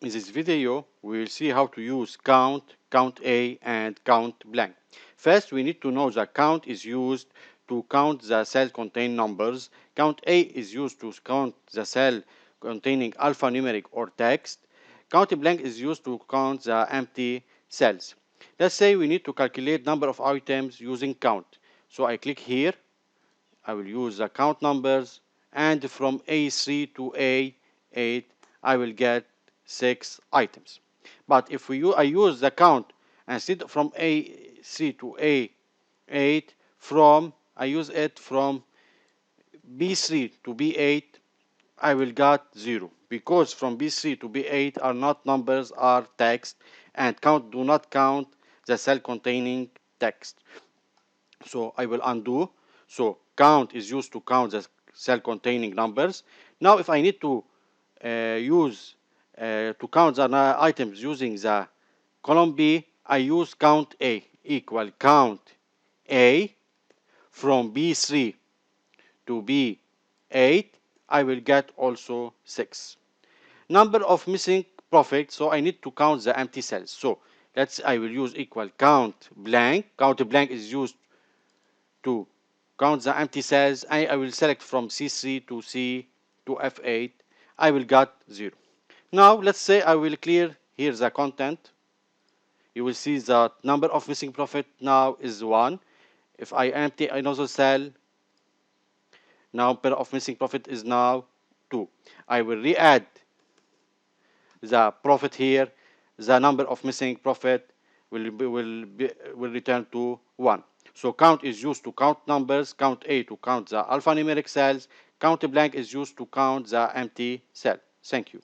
In this video, we will see how to use count, count A, and count blank. First, we need to know that count is used to count the cell containing numbers. Count A is used to count the cell containing alphanumeric or text. Count blank is used to count the empty cells. Let's say we need to calculate number of items using count. So I click here. I will use the count numbers, and from A3 to A8 I will get 6 items. But if I use the count instead from A3 to A8, I use it from B3 to B8, I will get 0, because from B3 to B8 are not numbers, are text, and count do not count the cell containing text. So I will undo. So count is used to count the cell containing numbers. Now if I need to use to count the items using the column B, I use count A equal count A from B3 to B8, I will get also 6. Number of missing profit, so I need to count the empty cells. So I will use equal count blank. Count blank is used to count the empty cells. I will select from C3 to C to F8. I will get 0. Now let's say I will clear here the content. You will see that number of missing profit now is 1. If I empty another cell, number of missing profit is now 2. I will re-add the profit here. The number of missing profit will return to 1. So count is used to count numbers, count A to count the alphanumeric cells, count blank is used to count the empty cell. Thank you.